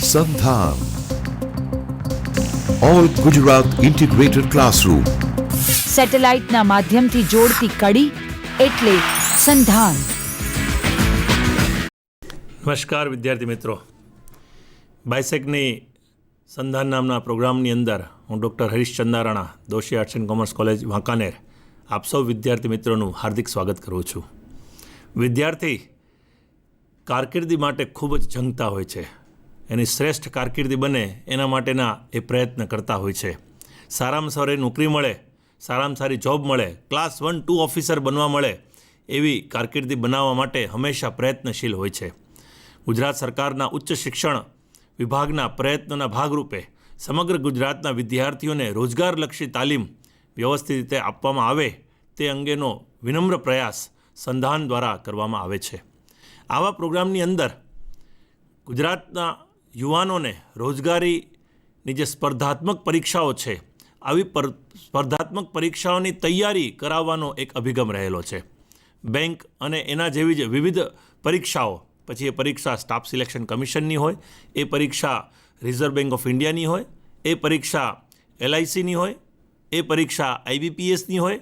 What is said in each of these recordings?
સંધાન all Gujarat integrated classroom. સેટેલાઇટના માધ્યમથી જોડતી કડી એટલે સંધાન. નમસ્કાર વિદ્યાર્થી મિત્રો, બાયસેકની સંધાન નામના પ્રોગ્રામની અંદર હું doctor Harish Chandarana, Doshi arts and commerce college Wankaner, આપ સૌ વિદ્યાર્થી મિત્રોનું હાર્દિક સ્વાગત કરું છું. વિદ્યાર્થી કારકિર્દી માટે ખૂબ જ ઝંખતા હોય છે. એની શ્રેષ્ઠ કારકિર્દી બને એના માટેના એ પ્રયત્ન કરતા હોય છે. સારામાં સારી નોકરી મળે, સારામાં સારી જોબ મળે, ક્લાસ 1-2 ઓફિસર બનવા મળે એવી કારકિર્દી બનાવવા માટે હંમેશા પ્રયત્નશીલ હોય છે. ગુજરાત સરકારના ઉચ્ચ શિક્ષણ વિભાગના પ્રયત્નોના ભાગરૂપે સમગ્ર ગુજરાતના વિદ્યાર્થીઓને રોજગારલક્ષી તાલીમ વ્યવસ્થિત રીતે આપવામાં આવે તે અંગેનો વિનમ્ર પ્રયાસ સંધાન દ્વારા કરવામાં આવે છે. આવા પ્રોગ્રામની અંદર ગુજરાતના યુવાનોને રોજગારીની જે સ્પર્ધાત્મક પરીક્ષાઓ છે, આવી સ્પર્ધાત્મક પરીક્ષાઓની તૈયારી કરાવવાનો એક અભિગમ રહેલો છે. બેંક અને એના જેવી જ વિવિધ પરીક્ષાઓ, પછી એ પરીક્ષા સ્ટાફ સિલેક્શન કમિશનની હોય, એ પરીક્ષા રિઝર્વ બેંક ઓફ ઇન્ડિયાની હોય, એ પરીક્ષા LICની હોય, એ પરીક્ષા IBPSની હોય,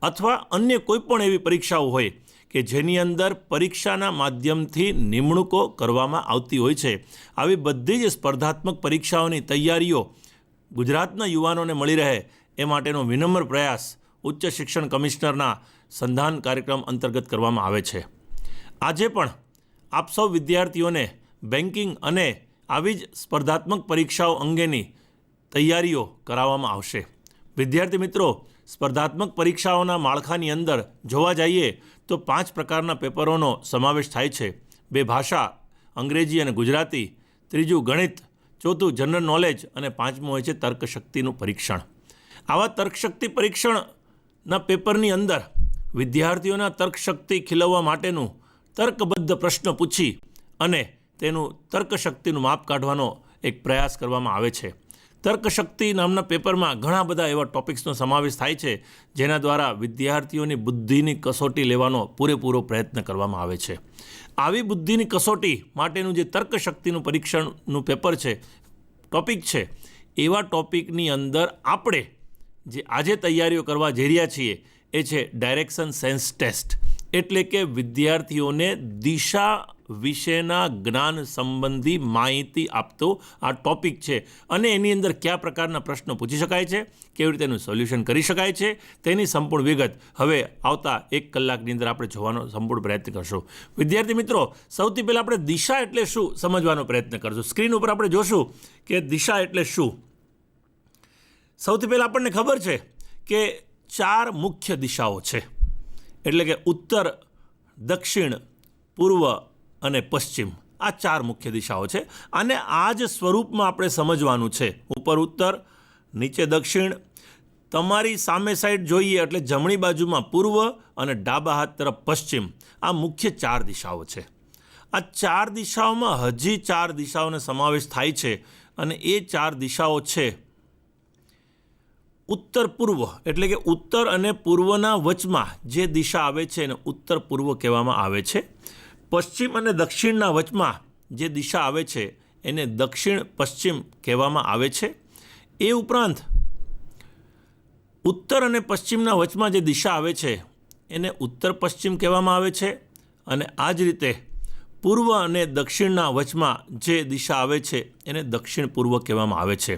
અથવા અન્ય કોઈ પણ એવી પરીક્ષાઓ હોય કે જેની અંદર પરીક્ષાના માધ્યમથી નિમણૂકો કરવામાં આવતી હોય છે. આવી બધી જ સ્પર્ધાત્મક પરીક્ષાઓની તૈયારીઓ ગુજરાતના યુવાનોને મળી રહે એ માટેનો વિનમ્ર પ્રયાસ ઉચ્ચ શિક્ષણ કમિશનરના સંધાન કાર્યક્રમ અંતર્ગત કરવામાં આવે છે. આજે પણ આપ સૌ વિદ્યાર્થીઓને બેન્કિંગ અને આવી જ સ્પર્ધાત્મક પરીક્ષાઓ અંગેની તૈયારીઓ કરાવવામાં આવશે. વિદ્યાર્થી મિત્રો, સ્પર્ધાત્મક પરીક્ષાઓના માળખાની અંદર જોવા જઈએ તો 5 પ્રકારના પેપરોનો સમાવેશ થાય છે. 2 ભાષા, અંગ્રેજી અને ગુજરાતી, 3 ગણિત, 4 જનરલ નોલેજ અને 5મું હોય છે તર્કશક્તિનું પરીક્ષણ. આવા તર્કશક્તિ પરીક્ષણના પેપરની અંદર વિદ્યાર્થીઓના તર્કશક્તિ ખીલવવા માટેનું તર્કબદ્ધ પ્રશ્ન પૂછી અને તેનું તર્કશક્તિનું માપ કાઢવાનો એક પ્રયાસ કરવામાં આવે છે. તર્કશક્તિ નામના પેપરમાં ઘણા બધા એવા ટોપિક્સનો સમાવેશ થાય છે જેના દ્વારા વિદ્યાર્થીઓની બુદ્ધિની કસોટી લેવાનો પૂરેપૂરો પ્રયત્ન કરવામાં આવે છે. આવી બુદ્ધિની કસોટી માટેનું જે તર્કશક્તિનું પરીક્ષણનું પેપર છે, ટોપિક છે, એવા ટોપિકની અંદર આપણે જે આજે તૈયારીઓ કરવા જઈ રહ્યા છીએ એ છે ડાયરેક્શન સેન્સ ટેસ્ટ, એટલે કે વિદ્યાર્થીઓને દિશા વિશેના જ્ઞાન સંબંધી માહિતી આપતો આ ટોપિક છે. અને એની અંદર કયા પ્રકારના પ્રશ્નો પૂછી શકાય છે, કેવી રીતે એનું સોલ્યુશન કરી શકાય છે, તેની સંપૂર્ણ વિગત હવે આવતા 1 કલાકની અંદર આપણે જોવાનો સંપૂર્ણ પ્રયત્ન કરશું. વિદ્યાર્થી મિત્રો, સૌથી પહેલાં આપણે દિશા એટલે શું સમજવાનો પ્રયત્ન કરશું. સ્ક્રીન ઉપર આપણે જોશું કે દિશા એટલે શું. સૌથી પહેલાં આપણને ખબર છે કે 4 મુખ્ય દિશાઓ છે, એટલે કે ઉત્તર, દક્ષિણ, પૂર્વ અને પશ્ચિમ. આ 4 મુખ્ય દિશાઓ છે. અને આ જ સ્વરૂપમાં આપણે સમજવાનું છે. ઉપર ઉત્તર, નીચે દક્ષિણ, તમારી સામે સાઈડ જોઈએ એટલે જમણી બાજુમાં પૂર્વ અને ડાબા હાથ તરફ પશ્ચિમ. આ મુખ્ય 4 દિશાઓ છે. આ 4 દિશાઓમાં હજી 4 દિશાઓનો સમાવેશ થાય છે અને એ 4 દિશાઓ છે ઉત્તર પૂર્વ, એટલે કે ઉત્તર અને પૂર્વના વચમાં જે દિશા આવે છે એને ઉત્તર પૂર્વ કહેવામાં આવે છે. પશ્ચિમ અને દક્ષિણના વચમાં જે દિશા આવે છે એને દક્ષિણ પશ્ચિમ કહેવામાં આવે છે. એ ઉપરાંત ઉત્તર અને પશ્ચિમના વચમાં જે દિશા આવે છે એને ઉત્તર પશ્ચિમ કહેવામાં આવે છે. અને આ જ રીતે પૂર્વ અને દક્ષિણના વચમાં જે દિશા આવે છે એને દક્ષિણ પૂર્વ કહેવામાં આવે છે.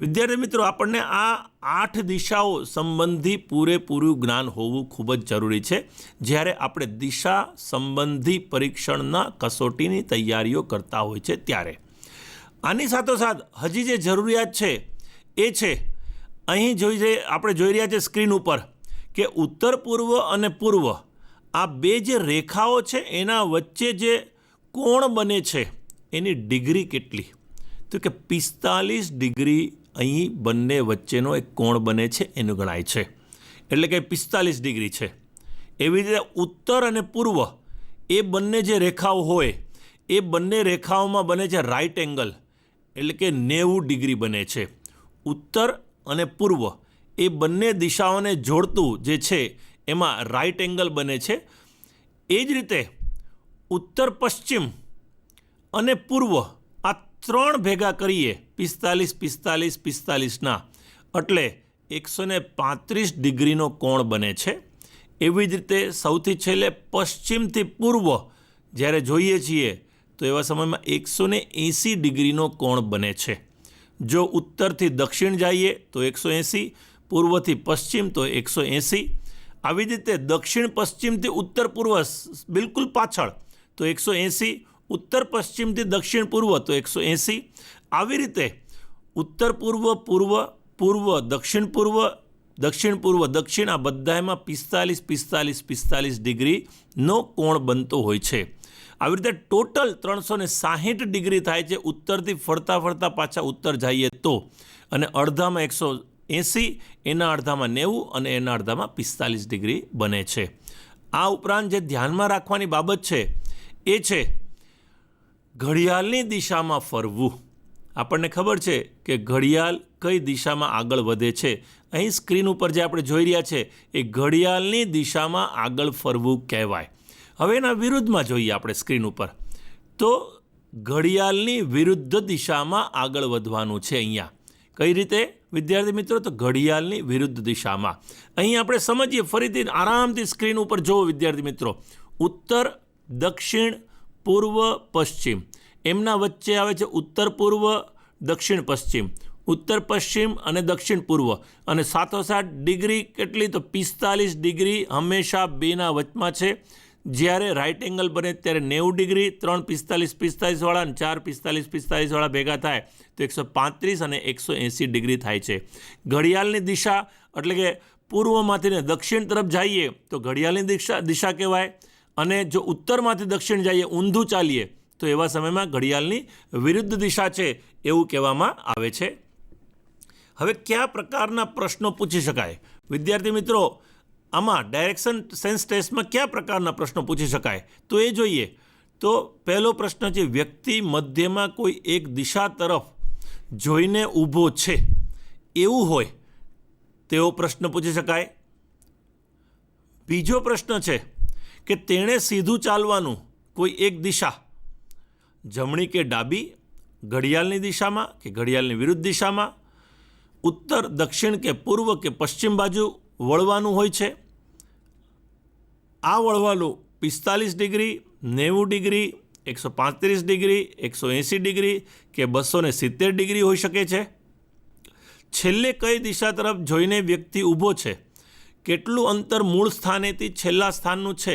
વિદ્યાર્થી મિત્રો, આપણને આ 8 દિશાઓ સંબંધી પૂરેપૂરું જ્ઞાન હોવું ખૂબ જ જરૂરી છે જ્યારે આપણે દિશા સંબંધી પરીક્ષણના કસોટીની તૈયારીઓ કરતા હોય છે ત્યારે. આની સાથોસાથ હજી જે જરૂરિયાત છે એ છે, અહીં આપણે જોઈ રહ્યા છે સ્ક્રીન ઉપર કે ઉત્તર પૂર્વ અને પૂર્વ આ 2 જે રેખાઓ છે એના વચ્ચે જે કોણ બને છે એની ડિગ્રી કેટલી, તો કે 45 ડિગ્રી અહીં બંને વચ્ચેનો એક કોણ બને છે એનું ગણાય છે, એટલે કે 45 ડિગ્રી છે. એવી રીતે ઉત્તર અને પૂર્વ એ બંને જે રેખાઓ હોય એ બંને રેખાઓમાં બને છે રાઇટ એંગલ, એટલે કે 90 ડિગ્રી બને છે. ઉત્તર અને પૂર્વ એ બંને દિશાઓને જોડતું જે છે એમાં રાઇટ એંગલ બને છે. એ જ રીતે ઉત્તર પશ્ચિમ અને પૂર્વ આ 3 ભેગા કરીએ 45, 45, 45ના એટલે 135 ડિગ્રીનો કોણ બને છે. એવી જ રીતે સૌથી છેલ્લે પશ્ચિમથી પૂર્વ જ્યારે જોઈએ છીએ તો એવા સમયમાં 180 ડિગ્રીનો કોણ બને છે. જો ઉત્તરથી દક્ષિણ જઈએ તો 180, પૂર્વથી પશ્ચિમ તો 180. આવી જ રીતે દક્ષિણ પશ્ચિમથી ઉત્તર પૂર્વ બિલકુલ પાછળ તો 180, ઉત્તર પશ્ચિમથી દક્ષિણ પૂર્વ તો 180. આવી રીતે ઉત્તર પૂર્વ પૂર્વ, પૂર્વ દક્ષિણ પૂર્વ, દક્ષિણ પૂર્વ દક્ષિણ આ બધામાં 45, 45, 45 ડિગ્રીનો કોણ બનતો હોય છે. આવી રીતે ટોટલ 360 ડિગ્રી થાય છે ઉત્તરથી ફરતા ફરતા પાછા ઉત્તર જઈએ તો. અને અડધામાં 180, એના અડધામાં 90 અને એના અડધામાં 45 ડિગ્રી બને છે. આ ઉપરાંત જે ધ્યાનમાં રાખવાની બાબત છે એ છે ઘડિયાળની દિશામાં ફરવું. આપણને ખબર છે કે ઘડિયાળ કઈ દિશામાં આગળ વધે છે. અહીં સ્ક્રીન ઉપર જે આપણે જોઈ રહ્યા છે એ ઘડિયાળની દિશામાં આગળ ફરવું કહેવાય. હવે એના વિરુદ્ધમાં જોઈએ આપણે સ્ક્રીન ઉપર તો ઘડિયાળની વિરુદ્ધ દિશામાં આગળ વધવાનું છે. અહીંયા કઈ રીતે વિદ્યાર્થી મિત્રો? તો ઘડિયાળની વિરુદ્ધ દિશામાં. અહીં આપણે સમજીએ ફરીથી આરામથી સ્ક્રીન ઉપર જુઓ વિદ્યાર્થી મિત્રો. ઉત્તર, દક્ષિણ, પૂર્વ, પશ્ચિમ, એમના વચ્ચે આવે છે ઉત્તર પૂર્વ, દક્ષિણ પશ્ચિમ, ઉત્તર પશ્ચિમ અને દક્ષિણ પૂર્વ. અને સાથોસાથ ડિગ્રી કેટલી? તો 45 ડિગ્રી હંમેશા બેના વચમાં છે. જ્યારે રાઇટ એંગલ બને ત્યારે 90 ડિગ્રી, 3 45, 45 વાળા અને 4 45, 45 વાળા ભેગા થાય તો 135 અને 180 ડિગ્રી થાય છે. ઘડિયાળની દિશા એટલે કે પૂર્વમાંથી દક્ષિણ તરફ જઈએ તો ઘડિયાળની દિશા કહેવાય. અને જો ઉત્તરમાંથી દક્ષિણ જઈએ, ઊંધું ચાલીએ તો એવા સમયમાં ઘડિયાળની વિરુદ્ધ દિશા છે એવું કહેવામાં આવે છે. હવે કયા પ્રકારના પ્રશ્નો પૂછી શકાય વિદ્યાર્થી મિત્રો? આમાં ડાયરેક્શન સેન્સ ટેસ્ટમાં કયા પ્રકારના પ્રશ્નો પૂછી શકાય તો એ જોઈએ. તો પહેલો પ્રશ્ન છે વ્યક્તિ મધ્યમાં કોઈ એક દિશા તરફ જોઈને ઊભો છે એવું હોય તેવો પ્રશ્ન પૂછી શકાય. બીજો પ્રશ્ન છે કે તેણે સીધું ચાલવાનું કોઈ એક દિશા, જમણી કે ડાબી, ઘડિયાળની દિશામાં કે ઘડિયાળની વિરુદ્ધ દિશામાં, ઉત્તર, દક્ષિણ કે પૂર્વ કે પશ્ચિમ બાજુ વળવાનું હોય છે. આ વળવાનું 45 ડિગ્રી, 90 ડિગ્રી, 135 ડિગ્રી, 180 ડિગ્રી કે 270 ડિગ્રી હોઈ શકે છે. છેલ્લે કઈ દિશા તરફ જોઈને વ્યક્તિ ઊભો છે, કેટલું અંતર મૂળ સ્થાનેથી છેલ્લા સ્થાનનું છે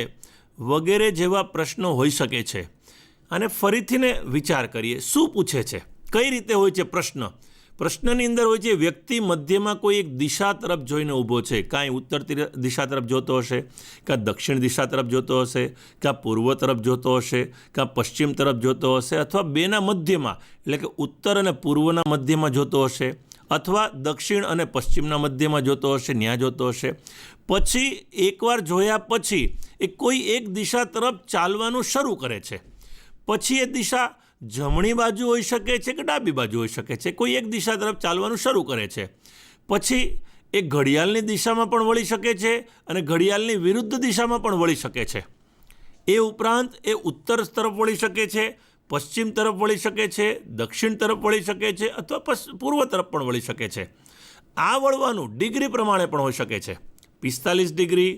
વગેરે જેવા પ્રશ્નો હોઈ શકે છે. અને ફરીથીને વિચાર કરીએ શું પૂછે છે, કઈ રીતે હોય છે પ્રશ્ન. પ્રશ્નની અંદર હોય છે વ્યક્તિ મધ્યમાં કોઈ એક દિશા તરફ જોઈને ઊભો છે. કાંઈ ઉત્તર દિશા તરફ જોતો હશે, કાં દક્ષિણ દિશા તરફ જોતો હશે, કાં પૂર્વ તરફ જોતો હશે, કાં પશ્ચિમ તરફ જોતો હશે, અથવા બેના મધ્યમાં એટલે કે ઉત્તર અને પૂર્વના મધ્યમાં જોતો હશે, અથવા દક્ષિણ અને પશ્ચિમના મધ્યમાં જોતો હશે, ન્યા જોતો હશે. પછી એકવાર જોયા પછી એ કોઈ એક દિશા તરફ ચાલવાનું શરૂ કરે છે. પછી એ દિશા જમણી બાજુ હોઈ શકે છે કે ડાબી બાજુ હોઈ શકે છે. કોઈ એક દિશા તરફ ચાલવાનું શરૂ કરે છે. પછી એ ઘડિયાળની દિશામાં પણ વળી શકે છે અને ઘડિયાળની વિરુદ્ધ દિશામાં પણ વળી શકે છે. એ ઉપરાંત એ ઉત્તર તરફ વળી શકે છે, પશ્ચિમ તરફ વળી શકે છે, દક્ષિણ તરફ વળી શકે છે અથવા પૂર્વ તરફ પણ વળી શકે છે. આ વળવાનું ડિગ્રી પ્રમાણે પણ હોઈ શકે છે. 45 ડિગ્રી,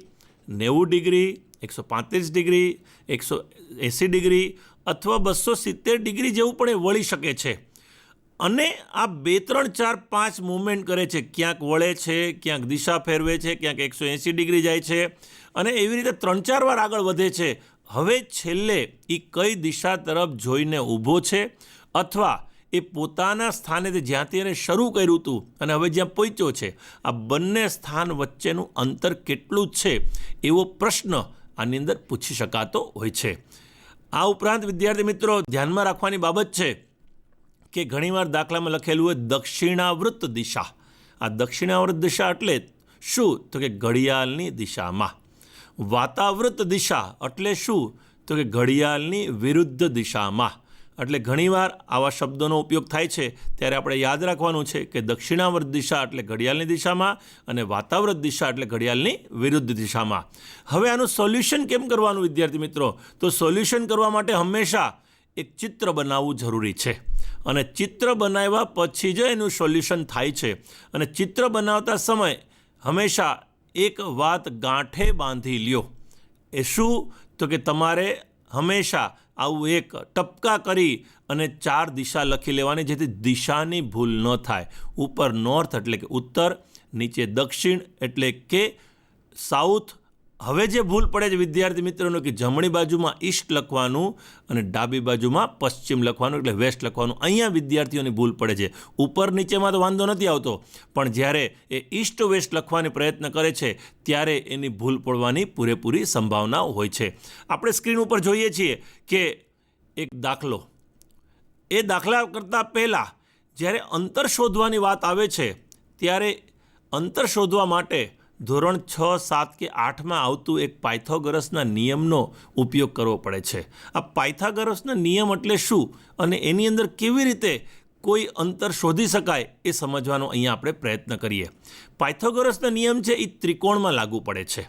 90 ડિગ્રી, 135 ડિગ્રી, 180 ડિગ્રી અથવા 270 ડિગ્રી જેવું પણ એ વળી શકે છે. અને આ 2, 3, 4, 5 મૂવમેન્ટ કરે છે. ક્યાંક વળે છે, ક્યાંક દિશા ફેરવે છે, ક્યાંક 180 ડિગ્રી જાય છે અને એવી રીતે 3-4 વાર આગળ વધે છે. હવે છેલ્લે એ કઈ દિશા તરફ જોઈને ઊભો છે અથવા એ પોતાના સ્થાનેથી જ્યાંથી એને શરૂ કર્યું હતું અને હવે જ્યાં પહોંચ્યો છે, આ બંને સ્થાન વચ્ચેનું અંતર કેટલું છે એવો પ્રશ્ન આની અંદર પૂછી શકાતો હોય છે. આ ઉપરાંત વિદ્યાર્થી મિત્રો ધ્યાનમાં રાખવાની બાબત છે કે ઘણીવાર દાખલામાં લખેલું હોય દક્ષિણાવૃત્ત દિશા. આ દક્ષિણાવૃત્ત દિશા એટલે શું? તો કે ઘડિયાળની દિશામાં. વાતાવૃત્ત દિશા એટલે શું? તો કે ઘડિયાળની વિરુદ્ધ દિશામાં. એટલે ઘણીવાર આવા શબ્દોનો ઉપયોગ થાય છે ત્યારે આપણે યાદ રાખવાનું છે કે દક્ષિણાવર્ત દિશા એટલે ઘડિયાળની દિશામાં અને વાતાવૃત્ત દિશા એટલે ઘડિયાળની વિરુદ્ધ દિશામાં. હવે આનું સોલ્યુશન કેમ કરવાનું વિદ્યાર્થી મિત્રો? તો સોલ્યુશન કરવા માટે હંમેશા એક ચિત્ર બનાવવું જરૂરી છે અને ચિત્ર બનાવ્યા પછી જ એનું સોલ્યુશન થાય છે. અને ચિત્ર બનાવતા સમયે હંમેશા એક વાત ગાંઠે બાંધી લ્યો. એ શું? તો કે તમારે હંમેશા આવું એક ટપકા કરી અને 4 દિશા લખી લેવાની, જેથી દિશાની ભૂલ ન થાય. ઉપર નોર્થ એટલે કે ઉત્તર, નીચે દક્ષિણ એટલે કે સાઉથ. હવે જે ભૂલ પડે છે વિદ્યાર્થી મિત્રોનો કે જમણી બાજુમાં ઈસ્ટ લખવાનું અને ડાબી બાજુમાં પશ્ચિમ લખવાનું એટલે વેસ્ટ લખવાનું. અહીંયા વિદ્યાર્થીઓની ભૂલ પડે છે. ઉપર નીચેમાં તો વાંધો નથી આવતો, પણ જ્યારે એ ઈસ્ટ વેસ્ટ લખવાની પ્રયત્ન કરે છે ત્યારે એની ભૂલ પડવાની પૂરેપૂરી સંભાવના હોય છે. આપણે સ્ક્રીન ઉપર જોઈએ છીએ કે એક દાખલો. એ દાખલા કરતાં પહેલાં જ્યારે અંતર શોધવાની વાત આવે છે ત્યારે અંતર શોધવા માટે ધોરણ 6, 7 કે 8માં આવતું એક પાયથાગોરસના નિયમનો ઉપયોગ કરવો પડે છે. આ પાયથાગોરસના નિયમ એટલે શું અને એની અંદર કેવી રીતે કોઈ અંતર શોધી શકાય એ સમજવાનો અહીંયા આપણે પ્રયત્ન કરીએ. પાયથાગોરસના નિયમ છે એ ત્રિકોણમાં લાગુ પડે છે.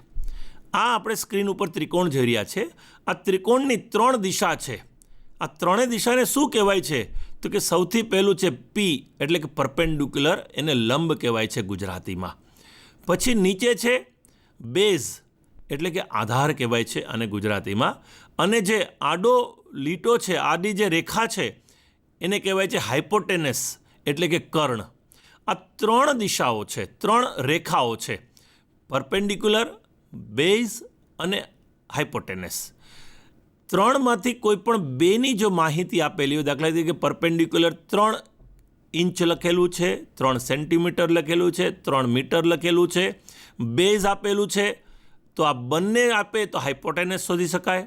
આ આપણે સ્ક્રીન ઉપર ત્રિકોણ જોઈ રહ્યા છે. આ ત્રિકોણની 3 દિશા છે. આ ત્રણેય દિશાને શું કહેવાય છે? તો કે સૌથી પહેલું છે પી એટલે કે પરપેન્ડિક્યુલર, એને લંબ કહેવાય છે ગુજરાતીમાં. પછી નીચે છે બેઝ એટલે કે આધાર કહેવાય છે અને ગુજરાતીમાં. અને જે આડો લીટો છે, આડી જે રેખા છે એને કહેવાય છે હાઇપોટેનસ એટલે કે કર્ણ. આ 3 દિશાઓ છે, 3 રેખાઓ છે, પરપેન્ડિક્યુલર, બેઝ અને હાઇપોટેનસ. 3માંથી કોઈ પણ 2ની જો માહિતી આપેલી હોય, દાખલા તરીકે પરપેન્ડિક્યુલર 3 ઇંચ લખેલું છે, 3 સેન્ટીમીટર લખેલું છે, 3 મીટર લખેલું છે, બેઝ આપેલું છે, તો આ બંને આપે તો હાઇપોટેનસ શોધી શકાય.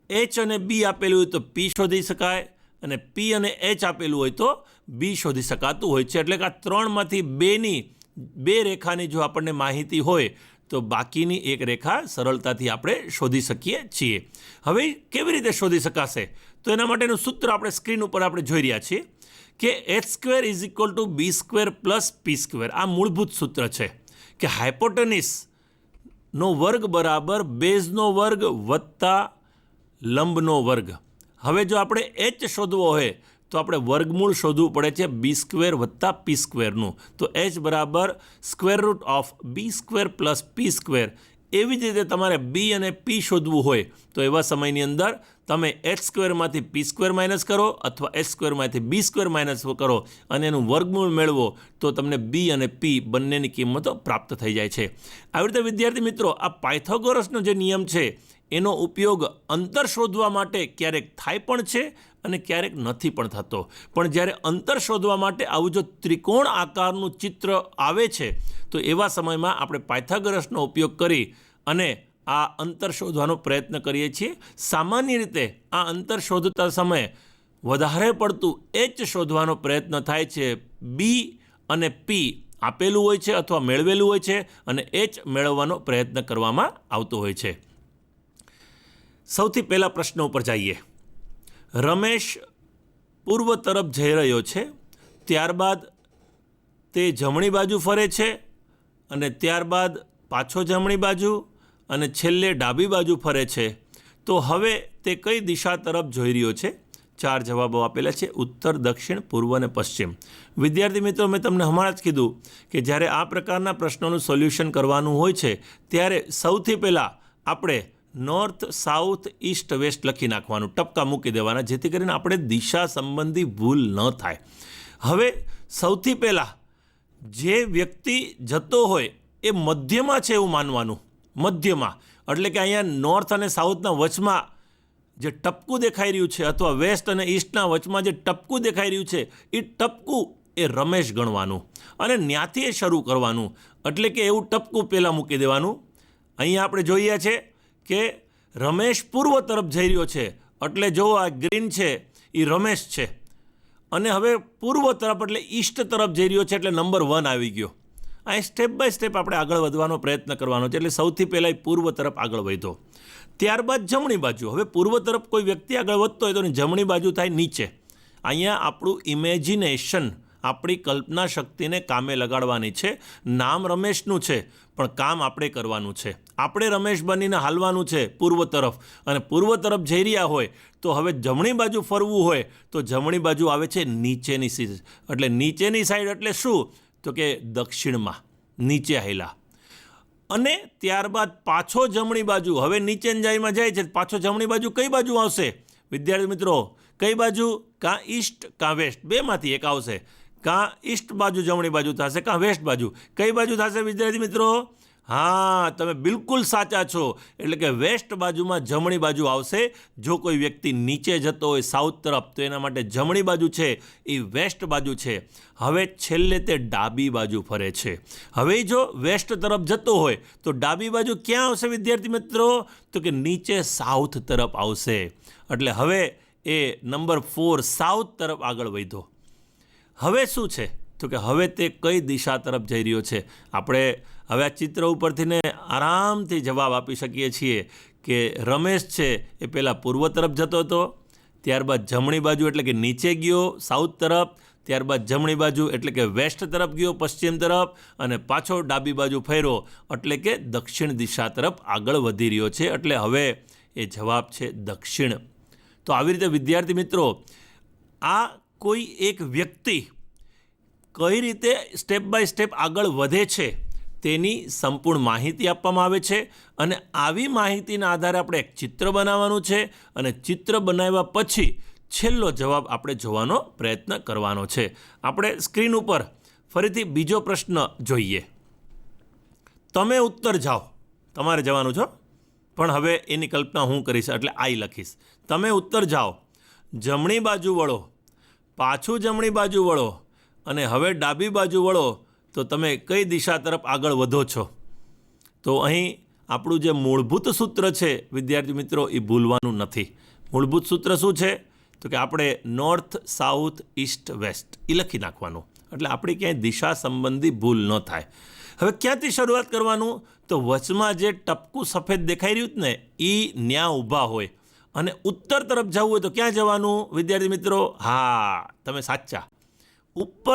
એચ અને બી આપેલું હોય તો પી શોધી શકાય અને પી અને એચ આપેલું હોય તો બી શોધી શકાતું હોય છે. એટલે કે આ 3માંથી 2 રેખાની જો આપણને માહિતી હોય તો બાકીની એક રેખા સરળતાથી આપણે શોધી શકીએ છીએ. હવે કેવી રીતે શોધી શકાશે? તો એના માટેનું સૂત્ર આપણે સ્ક્રીન ઉપર આપણે જોઈ રહ્યા છીએ કે h² = b² + p². આ મૂળભૂત સૂત્ર છે કે હાઇપોટેનસનો વર્ગ બરાબર બેઝનો વર્ગ વત્તા લંબનો વર્ગ. હવે જો આપણે h શોધવો હોય તો આપણે વર્ગમૂળ શોધવું પડે છે b² + p²નું. તો h બરાબર √b² + p². એવી જ રીતે તમારે બી અને પી શોધવું હોય તો એવા સમયની અંદર તમે h²માંથી p² માઇનસ કરો અથવા h²માંથી b² માઇનસ કરો અને એનું વર્ગમૂળ મેળવો તો તમને બી અને પી બંનેની કિંમતો પ્રાપ્ત થઈ જાય છે. આવી રીતે વિદ્યાર્થી મિત્રો, આ પાયથાગોરસનો જે નિયમ છે એનો ઉપયોગ અંતર શોધવા માટે ક્યારેક થાય પણ છે અને ક્યારેક નથી પણ થતો. પણ જ્યારે અંતર શોધવા માટે આવું જો ત્રિકોણ આકારનું ચિત્ર આવે છે તો એવા સમયમાં આપણે પાયથાગોરસનો ઉપયોગ કરી અને આ અંતર શોધવાનો પ્રયત્ન કરીએ છીએ. સામાન્ય રીતે આ અંતર શોધતા સમયે વધારે પડતું એચ શોધવાનો પ્રયત્ન થાય છે. બી અને પી આપેલું હોય છે અથવા મેળવેલું હોય છે અને એચ મેળવવાનો પ્રયત્ન કરવામાં આવતો હોય છે. સૌથી પહેલાં પ્રશ્ન ઉપર જઈએ. રમેશ પૂર્વ તરફ જઈ રહ્યો છે, ત્યારબાદ તે જમણી બાજુ ફરે છે અને ત્યારબાદ પાછો જમણી બાજુ અને છેલ્લે ડાબી બાજુ ફરે છે. તો હવે તે કઈ દિશા તરફ જોઈ રહ્યો છે? 4 જવાબો આપેલા છે: ઉત્તર, દક્ષિણ, પૂર્વ અને પશ્ચિમ. વિદ્યાર્થી મિત્રો, મેં તમને હમણાં જ કીધું કે જ્યારે આ પ્રકારના પ્રશ્નોનું સોલ્યુશન કરવાનું હોય છે ત્યારે સૌથી પહેલાં આપણે નોર્થ, સાઉથ, ઈસ્ટ, વેસ્ટ લખી નાખવાનું, ટપકા મૂકી દેવાના, જેથી કરીને આપણે દિશા સંબંધી ભૂલ ન થાય. હવે સૌથી પહેલાં જે વ્યક્તિ જતો હોય એ મધ્યમાં છે એવું માનવાનું. મધ્યમાં એટલે કે અહીંયા નોર્થ અને સાઉથના વચમાં જે ટપકું દેખાઈ રહ્યું છે અથવા વેસ્ટ અને ઈસ્ટના વચમાં જે ટપકું દેખાઈ રહ્યું છે એ ટપકું એ રમેશ ગણવાનું અને ત્યાંથી એ શરૂ કરવાનું. એટલે કે એવું ટપકું પહેલાં મૂકી દેવાનું. અહીંયા આપણે જોઈએ છે કે રમેશ પૂર્વ તરફ જઈ રહ્યો છે એટલે જો આ ગ્રીન છે એ રમેશ છે અને હવે પૂર્વ તરફ એટલે ઈસ્ટ તરફ જઈ રહ્યો છે એટલે નંબર 1 આવી ગયો. અહીં સ્ટેપ બાય સ્ટેપ આપણે આગળ વધવાનો પ્રયત્ન કરવાનો છે. એટલે સૌથી પહેલાં પૂર્વ તરફ આગળ વધ્યો, ત્યારબાદ જમણી બાજુ. હવે પૂર્વ તરફ કોઈ વ્યક્તિ આગળ વધતો હોય તો જમણી બાજુ થાય નીચે. અહીંયા આપણું ઇમેજિનેશન આપણી કલ્પના શક્તિને કામે લગાડવાની છે. નામ રમેશનું છે પણ કામ આપણે કરવાનું છે. આપણે રમેશ બનીને હાલવાનું છે પૂર્વ તરફ, અને પૂર્વ તરફ જઈ રહ્યા હોય તો હવે જમણી બાજુ ફરવું હોય તો જમણી બાજુ આવે છે નીચેની સાઈડ. એટલે નીચેની સાઈડ એટલે શું? તો કે દક્ષિણમાં નીચે હાલ્યા. અને ત્યારબાદ પાછો જમણી બાજુ, હવે નીચેની જાયમાં જાય છે, પાછો જમણી બાજુ કઈ બાજુ આવશે વિદ્યાર્થી મિત્રો? કઈ બાજુ? કાં ઈસ્ટ કાં વેસ્ટ, બેમાંથી એક આવશે. કાં ઈસ્ટ બાજુ જમણી બાજુ થશે, કાં વેસ્ટ બાજુ. કઈ બાજુ થશે વિદ્યાર્થી મિત્રો? હા, તમે બિલકુલ સાચા છો. એટલે કે વેસ્ટ બાજુમાં જમણી બાજુ આવશે. જો કોઈ વ્યક્તિ નીચે જતો હોય સાઉથ તરફ તો એના માટે જમણી બાજુ છે એ વેસ્ટ બાજુ છે. હવે છેલ્લે તે ડાબી બાજુ ફરે છે. હવે જો વેસ્ટ તરફ જતો હોય તો ડાબી બાજુ ક્યાં આવશે વિદ્યાર્થી મિત્રો? તો કે નીચે સાઉથ તરફ આવશે. એટલે હવે એ નંબર 4 સાઉથ તરફ આગળ વધ્યો. હવે શું છે? તો કે હવે તે કઈ દિશા તરફ જઈ રહ્યો છે? આપણે હવે આ ચિત્ર ઉપરથી ને આરામથી જવાબ આપી શકીએ છીએ કે રમેશ છે એ પહેલાં પૂર્વ તરફ જતો હતો, ત્યારબાદ જમણી બાજુ એટલે કે નીચે ગયો સાઉથ તરફ, ત્યારબાદ જમણી બાજુ એટલે કે વેસ્ટ તરફ ગયો પશ્ચિમ તરફ, અને પાછો ડાબી બાજુ ફર્યો એટલે કે દક્ષિણ દિશા તરફ આગળ વધી રહ્યો છે. એટલે હવે એ જવાબ છે દક્ષિણ. તો આવી રીતે વિદ્યાર્થી મિત્રો, આ કોઈ એક વ્યક્તિ કઈ રીતે સ્ટેપ બાય સ્ટેપ આગળ વધે છે તેની સંપૂર્ણ માહિતી આપવામાં આવે છે. અને આવી માહિતીના આધારે આપણે એક ચિત્ર બનાવવાનું છે, અને ચિત્ર બનાવ્યા પછી છેલ્લો જવાબ આપણે જોવાનો પ્રયત્ન કરવાનો છે. આપણે સ્ક્રીન ઉપર ફરીથી બીજો પ્રશ્ન જોઈએ. તમે ઉત્તર જાઓ, તમારે જવાનું છો, પણ હવે એની કલ્પના હું કરીશ એટલે આઈ લખીશ. તમે ઉત્તર જાઓ, જમણી બાજુ વળો, પાછું જમણી બાજુ વળો, અને હવે ડાબી બાજુ વળો તો તમે કઈ દિશા તરફ આગળ વધો છો? તો અહીં આપણું જે મૂળભૂત સૂત્ર છે વિદ્યાર્થી મિત્રો એ ભૂલવાનું નથી. મૂળભૂત સૂત્ર શું છે? તો કે આપણે નોર્થ સાઉથ ઈસ્ટ વેસ્ટ એ લખી નાખવાનું, એટલે આપણી ક્યાંય દિશા સંબંધી ભૂલ ન થાય. હવે ક્યાંથી શરૂઆત કરવાનું? તો વચમાં જે ટપકું સફેદ દેખાઈ રહ્યું ને એ ન્યા ઊભા હોય, અને ઉત્તર તરફ જવું હોય તો ક્યાં જવાનું વિદ્યાર્થી મિત્રો? હા, તમે સાચા, ઉપર